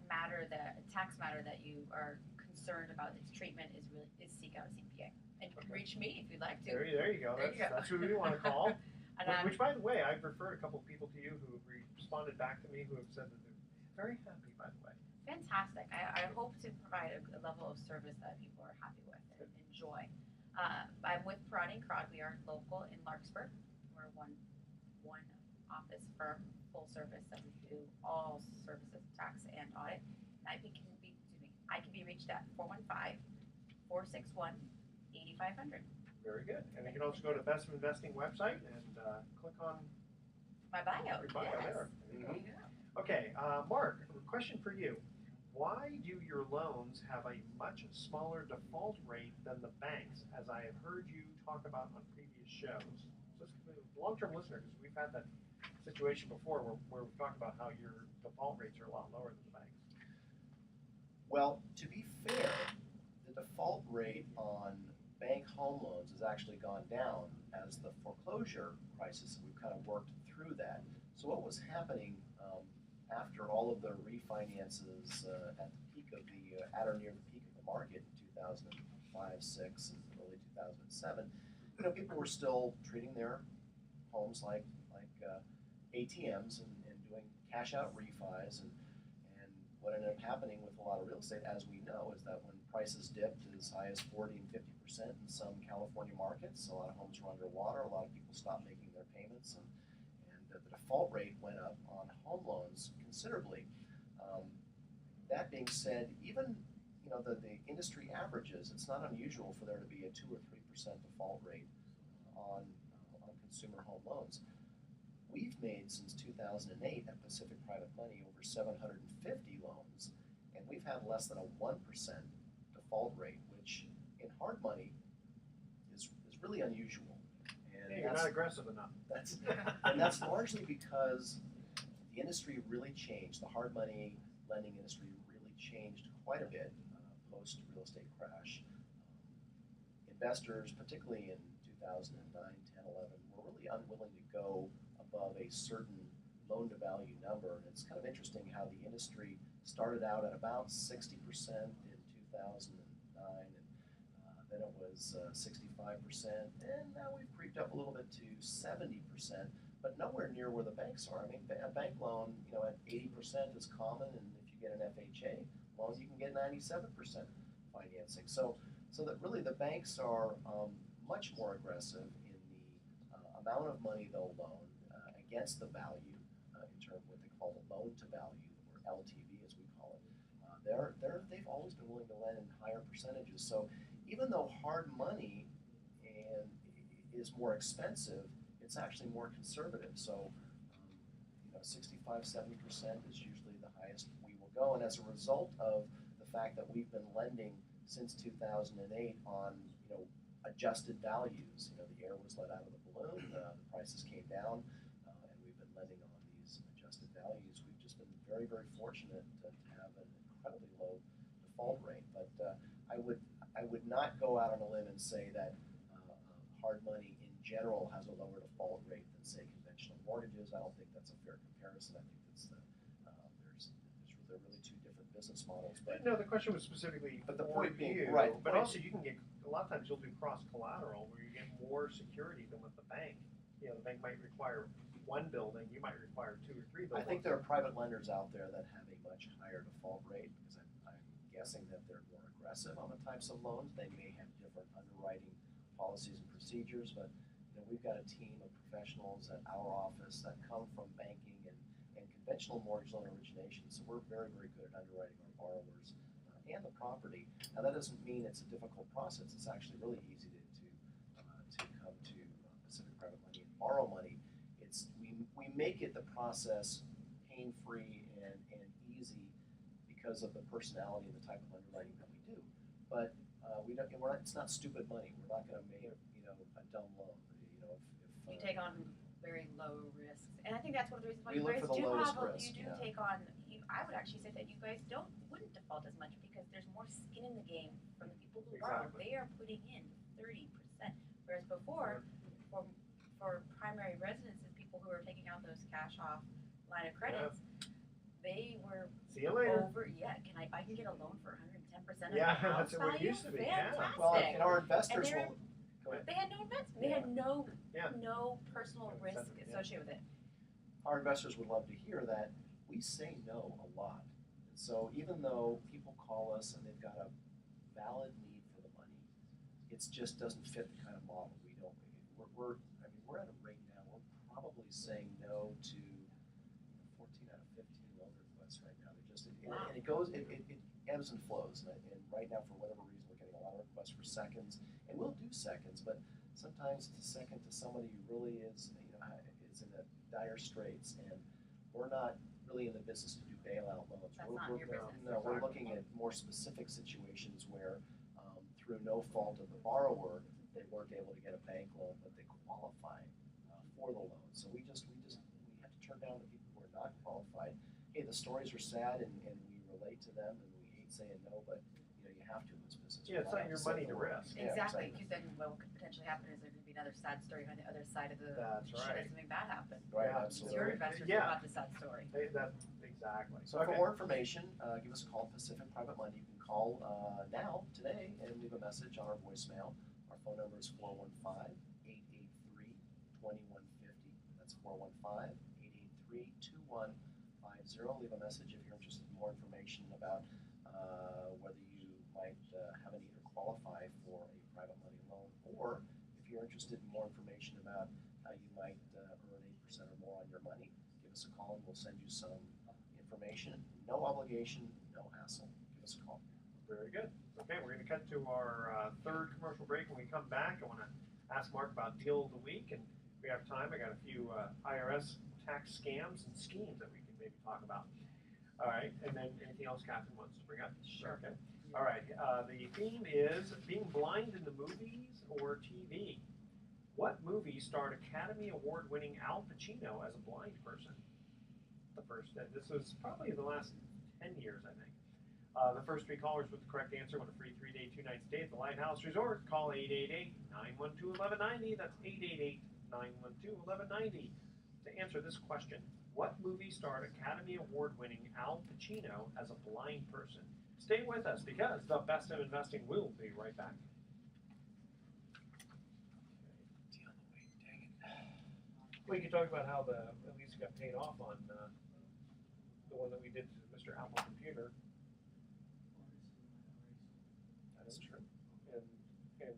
Speaker 3: tax matter that you are concerned about its treatment, is seek out a CPA. And you can reach me if you'd like to.
Speaker 1: There you go.
Speaker 3: There you go.
Speaker 1: That's who we want to call.
Speaker 3: And
Speaker 1: Which, by the way, I've referred a couple of people to you who have responded back to me who have said that they're very happy, by the way.
Speaker 3: fantastic. I hope to provide a level of service that people are happy with and enjoy. I'm with Parati & Crowd. We are local in Larkspur. We're one office firm, full service, that we do all services, tax and audit. And I can be reached at 415-461-8500.
Speaker 1: Very good. And you can also go to Best of Investing website and click on
Speaker 3: My bio.
Speaker 1: your bio
Speaker 3: Yes.
Speaker 1: there. There you go.
Speaker 3: There you go.
Speaker 1: Okay, Mark, a question for you. Why do your loans have a much smaller default rate than the banks, as I have heard you talk about on previous shows? So this is a long-term listener, because we've had that situation before where we've talked about how your default rates are a lot lower than the banks.
Speaker 2: Well, to be fair, the default rate on bank home loans has actually gone down as the foreclosure crisis, we've kind of worked through that. So what was happening after all of the refinances at the peak of at or near the peak of the market in 2005, 6, and early 2007, people were still treating their homes like ATMs and doing cash out refis, and what ended up happening with a lot of real estate, as we know, is that when prices dipped as high as 40 and 50% in some California markets, a lot of homes were underwater, a lot of people stopped making their payments, and the default rate went up on home loans considerably. That being said, even the industry averages, it's not unusual for there to be a 2 or 3% default rate on consumer home loans. We've made since 2008 at Pacific Private Money over 750 loans, and we've had less than a 1% default rate, which in hard money is really unusual. And
Speaker 1: Hey, you're not aggressive enough.
Speaker 2: that's largely because the the industry really changed. The hard money lending industry really changed quite a bit post real estate crash. Investors, particularly in 2009, 10, 11, were really unwilling to go above a certain loan to value number. And it's kind of interesting how the industry started out at about 60% in 2009, and then it was 65%, and now we've creeped up a little bit to 70%, but nowhere near where the banks are. I mean, a bank loan, at 80% is common, and if you get an FHA loan, you can get 97% financing. So that really the banks are much more aggressive in the amount of money they'll loan against the value in terms of what they call the loan to value, or LTV as we call it. They've always been willing to lend in higher percentages. So even though hard money is more expensive, it's actually more conservative. So 65, 70% is usually the highest we will go. And as a result of the fact that we've been lending since 2008 on adjusted values, the air was let out of the balloon, the prices came down, and we've been lending on these adjusted values. We've just been very, very fortunate to have an incredibly low default rate. But I would not go out on a limb and say that hard money in general has a lower default rate than, say, conventional mortgages. I don't think that's a fair comparison. I think that's they're really two different business models. But
Speaker 1: no, the question was specifically
Speaker 2: But the
Speaker 1: for
Speaker 2: point being,
Speaker 1: you,
Speaker 2: right,
Speaker 1: but
Speaker 2: point-
Speaker 1: also you can get, a lot of times you'll do cross collateral where you get more security than with the bank. The bank might require one building, you might require 2 or 3
Speaker 2: I
Speaker 1: buildings.
Speaker 2: think there are private lenders out there that have a much higher default rate because I'm guessing that they're more aggressive on the types of loans. They may have different underwriting policies and procedures, but we've got a team of professionals at our office that come from banking and conventional mortgage loan origination. So we're very, very good at underwriting our borrowers and the property. Now that doesn't mean it's a difficult process. It's actually really easy to come to Pacific Private Money and borrow money. We make it the process pain-free and easy because of the personality and the type of underwriting that we do. But it's not stupid money. We're not going to make a dumb loan.
Speaker 3: You take on very low risks, and I think that's one of the reasons why
Speaker 2: We
Speaker 3: you
Speaker 2: look
Speaker 3: guys
Speaker 2: for the
Speaker 3: do
Speaker 2: lowest
Speaker 3: have
Speaker 2: risk,
Speaker 3: you do
Speaker 2: yeah.
Speaker 3: take on. I would actually say that you guys wouldn't default as much because there's more skin in the game from the people who borrow.
Speaker 1: Exactly.
Speaker 3: They are putting in 30%, whereas before, for primary residences, people who are taking out those cash off line of credits, they were
Speaker 1: See you later.
Speaker 3: over. Yeah, I can get a loan for 110% of
Speaker 1: Yeah,
Speaker 3: the house
Speaker 1: that's what it
Speaker 3: value.
Speaker 1: used to be, yeah.
Speaker 3: Fantastic.
Speaker 2: Well, and our investors
Speaker 3: And
Speaker 2: will. Go ahead.
Speaker 3: They had no investment. They
Speaker 2: Yeah.
Speaker 3: had no
Speaker 1: Yeah.
Speaker 3: no personal
Speaker 1: No
Speaker 3: risk
Speaker 1: incentive, yeah.
Speaker 3: associated with it.
Speaker 2: Our investors would love to hear that we say no a lot. And so even though people call us and they've got a valid need for the money, it just doesn't fit the kind of model we don't. We're at a rate now. We're probably saying no to 14 out of 15 loan requests right now. And it ebbs and flows. And right now, for whatever reason, we're getting a lot of requests for seconds, and we'll do seconds, but sometimes it's a second to somebody who really is in a dire straits, and we're not really in the business to do bailout loans.
Speaker 3: That's
Speaker 2: we're,
Speaker 3: not
Speaker 2: we're,
Speaker 3: your business.
Speaker 2: No, we're looking at more specific situations where, through no fault of the borrower, they weren't able to get a bank loan, but they qualify for the loan. So we have to turn down the people who are not qualified. Hey, the stories are sad, and we relate to them, and we hate saying no, but you have to in this business.
Speaker 1: Yeah, it's not your money to risk.
Speaker 2: Yeah,
Speaker 3: Exactly, because then what could potentially happen is there could be another sad story on the other side of the
Speaker 1: That's
Speaker 3: should
Speaker 1: right.
Speaker 3: something bad happen.
Speaker 2: Right,
Speaker 1: Yeah,
Speaker 3: It's
Speaker 2: absolutely.
Speaker 3: your investors
Speaker 1: Yeah.
Speaker 3: who got the sad story.
Speaker 1: That's exactly.
Speaker 2: So for more information, give us a call, Pacific Private Money. You can call now, today, and leave a message on our voicemail. Our phone number is 415-883-2150. That's 415-883-2150. Leave a message if you're interested in more information about whether you might have a need or qualify for a private money loan, or if you're interested in more information about how you might earn 8% or more on your money, give us a call and we'll send you some information. No obligation, no hassle. Give us a call.
Speaker 1: Very good. Okay, we're going to cut to our third commercial break. When we come back, I want to ask Mark about Deal of the Week, and if we have time, I got a few IRS tax scams and schemes that we can maybe talk about. All right, and then anything else Kathryn wants to bring up?
Speaker 3: Sure.
Speaker 1: Okay. All right, the theme is being blind in the movies or TV. What movie starred Academy Award-winning Al Pacino as a blind person? the first. This was probably the last 10 years, I think. The first three callers with the correct answer won a free 3-day, 2-night stay at the Lighthouse Resort. Call 888-912-1190. That's 888-912-1190 to answer this question. What movie starred Academy Award-winning Al Pacino as a blind person? Stay with us because the best of investing will be right back. We can talk about how at least got paid off on the one that we did to Mr. Apple Computer.
Speaker 2: That is true.
Speaker 1: And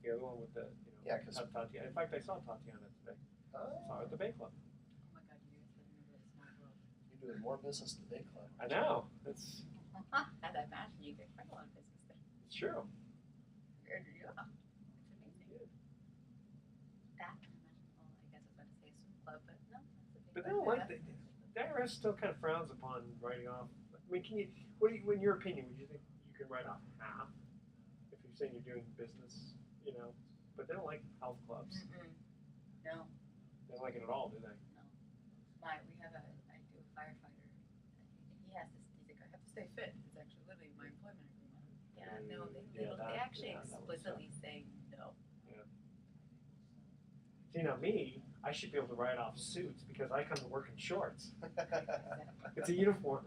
Speaker 1: the other one with the
Speaker 2: Yeah, 'cause-
Speaker 1: Tatiana. In fact, I saw Tatiana today. Saw her at the Bay Club.
Speaker 3: Oh my God, you guys live in a really small world.
Speaker 2: You're doing more business at the Bay Club.
Speaker 1: I know. It's
Speaker 3: As I imagine, you get quite a lot of business there.
Speaker 1: true.
Speaker 3: Yeah, it's amazing. That, I imagine, well, I guess I was about to say a swim club, but no, that's a big
Speaker 1: But they
Speaker 3: club.
Speaker 1: don't like the IRS still kind of frowns upon writing off. I mean, can you? What do you, in your opinion, would you think you can write off half if you're saying you're doing business? But they don't like health clubs.
Speaker 3: Mm-mm. No,
Speaker 1: They don't like it at all, do they?
Speaker 3: I do a firefighter, and he has this, he's like, I have to stay fit, it's actually literally my employment agreement. Yeah, no, they actually
Speaker 1: that was
Speaker 3: explicitly say no.
Speaker 1: See, now me, I should be able to write off suits because I come to work in shorts. It's a uniform.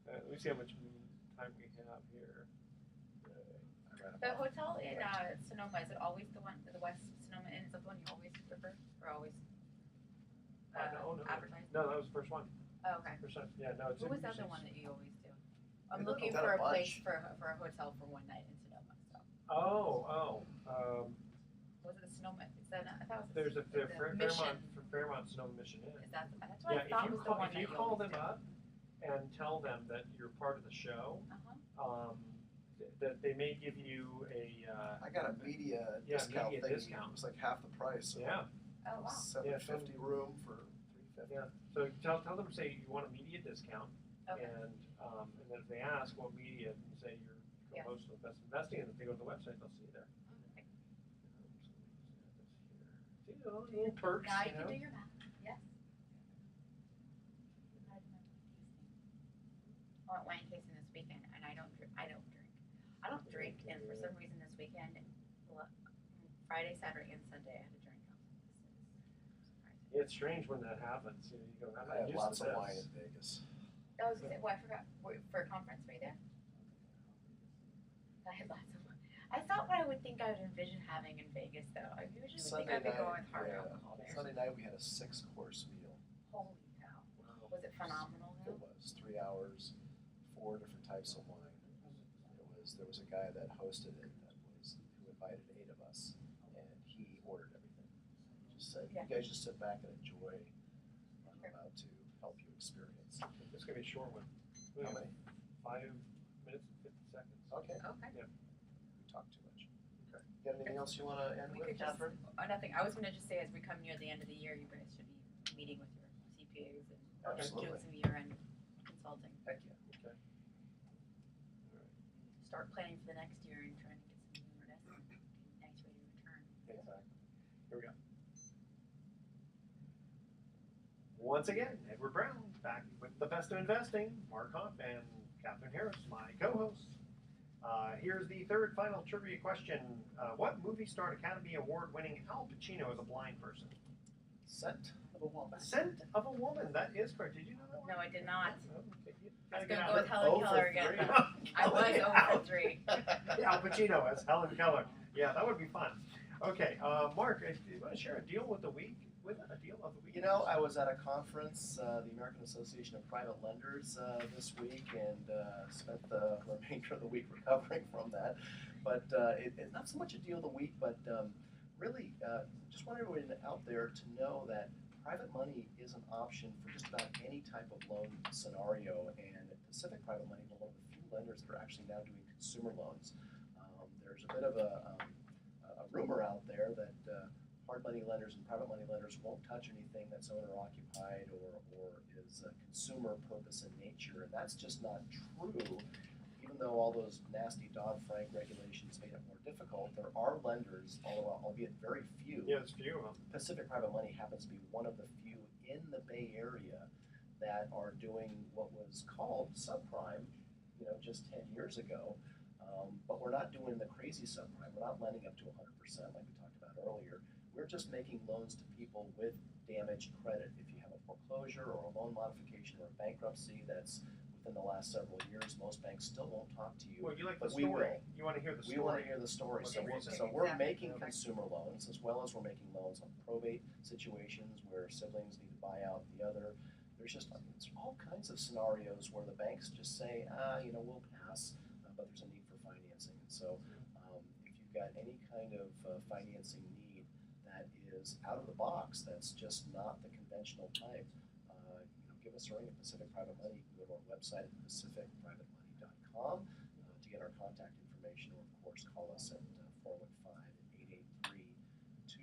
Speaker 1: Let me see how much time we have here.
Speaker 3: The hotel in Sonoma, is it always the one, the West Sonoma Inn, is that the one you always prefer, or always
Speaker 1: No.
Speaker 3: advertise?
Speaker 1: No, that was the first one.
Speaker 3: Oh, okay.
Speaker 1: First one. Yeah, no, it's
Speaker 3: What was the
Speaker 1: usually
Speaker 3: other one that you always do? I'm
Speaker 2: We've
Speaker 3: looking
Speaker 2: done
Speaker 3: for
Speaker 2: a
Speaker 3: a place
Speaker 2: bunch.
Speaker 3: for a hotel for one night in Sonoma, so. Was it the Sonoma, is that, I thought it was
Speaker 1: There's a
Speaker 3: the Mission.
Speaker 1: Fairmont Sonoma Mission Inn.
Speaker 3: Is that, that's what
Speaker 1: Yeah,
Speaker 3: I thought was the one
Speaker 1: if
Speaker 3: that
Speaker 1: you
Speaker 3: you
Speaker 1: call
Speaker 3: always
Speaker 1: them
Speaker 3: do.
Speaker 1: up and tell them that you're part of the show, that they may give you a
Speaker 2: I got a media
Speaker 1: Yeah,
Speaker 2: discount
Speaker 1: media
Speaker 2: thing.
Speaker 1: discount.
Speaker 2: It was like half the price. So
Speaker 1: yeah.
Speaker 3: Oh, wow.
Speaker 2: $750 room for $350.
Speaker 1: Yeah. So tell them, say you want a media discount,
Speaker 3: Okay.
Speaker 1: and then if they ask what media, you say you're
Speaker 3: Yeah.
Speaker 1: co-host of the Best Investing, and if they go to the website, they'll see you there.
Speaker 3: Okay.
Speaker 1: See, all the little perks,
Speaker 3: Now you
Speaker 1: you
Speaker 3: can
Speaker 1: know.
Speaker 3: do your math, yes. I went wine tasting this weekend, and I don't drink. And for some reason this weekend, Friday, Saturday, and Sunday, I had a drink.
Speaker 1: Yeah, it's strange when that happens. You go, I'm
Speaker 2: I
Speaker 1: not
Speaker 2: had
Speaker 1: used
Speaker 2: lots
Speaker 1: to
Speaker 2: of
Speaker 1: this.
Speaker 2: wine in Vegas.
Speaker 3: I was gonna say, well, I forgot. For a conference, were you there? I had lots of wine. I thought what I would think I would envision having in Vegas, though. I usually would think I'd be going with hard alcohol there.
Speaker 2: Sunday night we had a 6-course meal.
Speaker 3: Holy cow. Was it phenomenal,
Speaker 2: It
Speaker 3: though?
Speaker 2: was 3 hours, 4 different types of wine. There was a guy that hosted it who invited 8 of us, and he ordered everything. He just said,
Speaker 3: Yeah.
Speaker 2: "You guys just sit back and enjoy what I'm about to help you experience."
Speaker 1: It's gonna be a short one.
Speaker 2: How many?
Speaker 1: 5 minutes and 50 seconds.
Speaker 2: Okay.
Speaker 3: Okay.
Speaker 2: We talked too much.
Speaker 1: Okay.
Speaker 2: You got anything else you want to end
Speaker 3: We
Speaker 2: with,
Speaker 3: could just,
Speaker 2: Kathryn?
Speaker 3: nothing. I was going to just say, as we come near the end of the year, you guys should be meeting with your CPAs and
Speaker 2: Absolutely.
Speaker 3: doing some year-end consulting.
Speaker 2: Heck yeah.
Speaker 1: Okay.
Speaker 3: Start planning for the next year and trying to get some new investment. Nice way to return.
Speaker 1: Exactly. Here we go. Once again, Edward Brown back with the best of investing. Mark Hoff and Kathryn Harris, my co-hosts. Here's the third final trivia question. What movie starred Academy Award-winning Al Pacino as a blind person?
Speaker 2: Scent of a Woman.
Speaker 1: Scent of a Woman. That is correct. Did you know that one?
Speaker 3: No, I did not.
Speaker 1: Okay, you
Speaker 3: I was
Speaker 1: gotta
Speaker 3: going to
Speaker 1: get
Speaker 3: go
Speaker 1: out
Speaker 3: with
Speaker 1: of-
Speaker 3: Helen Keller again. I was
Speaker 1: Kelly
Speaker 3: 0
Speaker 1: out.
Speaker 3: for 3.
Speaker 1: Al Pacino as Helen Keller. Yeah, that would be fun. Okay, Mark, do you want to share a deal with the week? With a deal of the week?
Speaker 2: You know, I was at a conference, the American Association of Private Lenders, this week, and spent the remainder of the week recovering from that. But it's not so much a deal of the week, but really just want everyone out there to know that private money is an option for just about any type of loan scenario. And Pacific Private Money is one of the few lenders that are actually now doing consumer loans. There's a bit of a rumor out there that hard money lenders and private money lenders won't touch anything that's owner occupied or is consumer purpose in nature, and that's just not true. If even though all those nasty Dodd-Frank regulations made it more difficult, there are lenders, albeit very few.
Speaker 1: Yeah, there's a few of them.
Speaker 2: Pacific Private Money happens to be one of the few in the Bay Area that are doing what was called subprime, just 10 years ago. But we're not doing the crazy subprime. We're not lending up to 100% like we talked about earlier. We're just making loans to people with damaged credit. If you have a foreclosure or a loan modification or a bankruptcy that's within the last several years, most banks still won't talk to you.
Speaker 1: Well, you like
Speaker 2: But
Speaker 1: the
Speaker 2: we
Speaker 1: story.
Speaker 2: will.
Speaker 1: You want to hear the story.
Speaker 2: We want to hear the story. So,
Speaker 1: Exactly.
Speaker 2: we're making
Speaker 1: Okay.
Speaker 2: consumer loans as well as we're making loans on probate situations where siblings need to buy out the other. There's all kinds of scenarios where the banks just say, we'll pass, but there's a need for financing. And so if you've got any kind of financing need that is out of the box, that's just not the conventional type, give us a ring at Pacific Private Money. You can go to our website at pacificprivatemoney.com to get our contact information, or of course call us at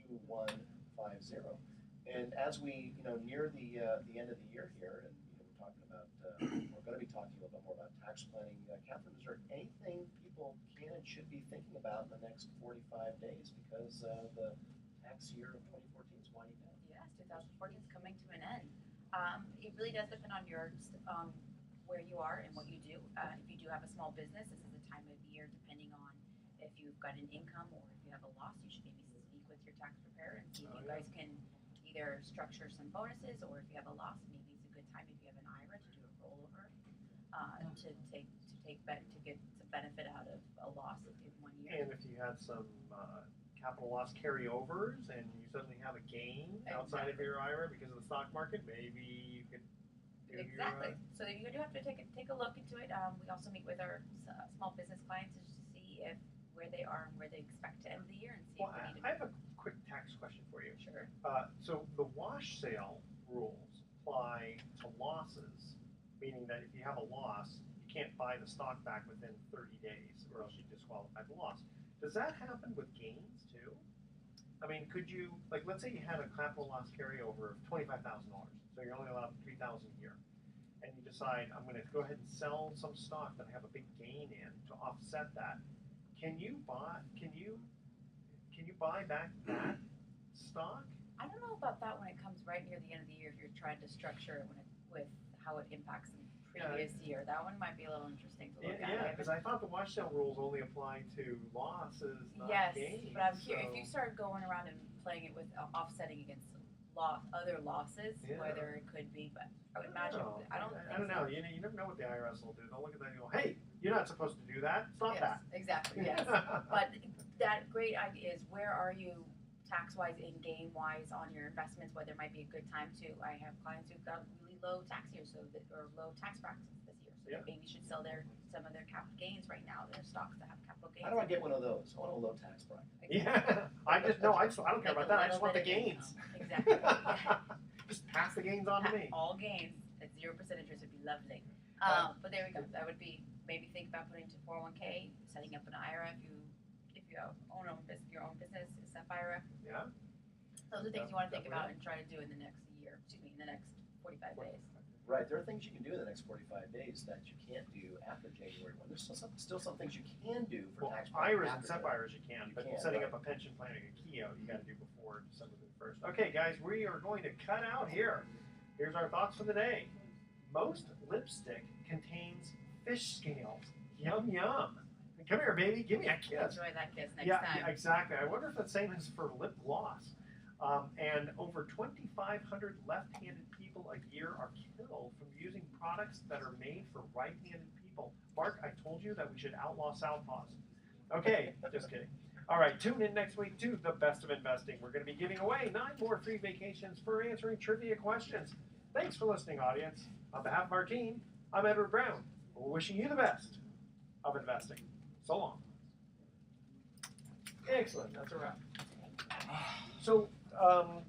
Speaker 2: 415-883-2150. And as we near the end of the year here, and we're talking about we're going to be talking a little bit more about tax planning. Kathryn, is there anything people can and should be thinking about in the next 45 days because the tax year of 2014 is winding down?
Speaker 3: Yes, 2014 is coming to an end. It really does depend on where you are and what you do. If you do have a small business, this is the time of year, depending on if you've got an income or if you have a loss, you should maybe speak with your tax preparer and see if you guys can either structure some bonuses, or if you have a loss, maybe it's a good time if you have an IRA to do a rollover to get some benefit out of a loss in 1 year.
Speaker 1: And if you had some capital loss carryovers and you suddenly have a gain outside of your IRA because of the stock market, maybe you could do
Speaker 3: Exactly. So you do have to take a look into it. We also meet with our small business clients to see where they are and where they expect to end the year, and see
Speaker 1: Well,
Speaker 3: if they need
Speaker 1: I have a quick tax question for you.
Speaker 3: Sure.
Speaker 1: So the wash sale rules apply to losses, meaning that if you have a loss, you can't buy the stock back within 30 days, or else you disqualify the loss. Does that happen with gains too? I mean, could you, let's say you had a capital loss carryover of $25,000, so you're only allowed $3,000 a year, and you decide, I'm going to go ahead and sell some stock that I have a big gain in to offset that. Can you buy back that stock?
Speaker 3: I don't know about that when it comes right near the end of the year. If you're trying to structure it with how it impacts the previous year, that one might be a little interesting to look at.
Speaker 1: Yeah, because I thought the wash sale rules only apply to losses, not
Speaker 3: Yes,
Speaker 1: gains.
Speaker 3: but I'm curious if you start going around and playing it with offsetting against other losses, whether it could be. But I would imagine I don't
Speaker 1: know. You never know what the IRS will do. They'll look at that and go, "Hey, you're not supposed to do that. Stop that."
Speaker 3: Exactly. Yes. But that great idea is, where are you tax-wise and gain-wise on your investments? Whether it might be a good time to. I have clients who've got really low tax years, or low tax practices this year, so they maybe should sell some of their capital gains right now. Their stocks that have capital gains.
Speaker 2: How do I get one of those? I want a low tax bracket.
Speaker 1: Yeah, I don't care about that. I just want the gains.
Speaker 3: Exactly.
Speaker 1: Just pass the gains on to me.
Speaker 3: All gains at 0% interest would be lovely. But there we go. That would be, maybe think about putting into 401k, setting up an IRA if you own your own business, a SEP IRA.
Speaker 1: Yeah.
Speaker 3: Those are things you want to think about and try to do in the next year. In the next 45 days.
Speaker 2: Right, there are things you can do in the next 45 days that you can't do after January 1. There's still some things you can do for tax planning.
Speaker 1: IRAs and SEP IRAs you can, but setting up a pension plan and a KEO you got to do before December 1st. Okay, guys, we are going to cut out here. Here's our thoughts for the day. Most lipstick contains fish scales. Yum, yum. Come here, baby. Give me a kiss.
Speaker 3: Enjoy that kiss next
Speaker 1: Yeah,
Speaker 3: time.
Speaker 1: exactly. I wonder if the same is for lip gloss. And over 2,500 left-handed people a year are killed from using products that are made for right-handed people. Mark, I told you that we should outlaw southpaws. Okay, just kidding. All right, tune in next week to The Best of Investing. We're going to be giving away 9 more free vacations for answering trivia questions. Thanks for listening, audience. On behalf of our team, I'm Edward Brown. We're wishing you the best of investing. So long. Excellent. That's a wrap. So,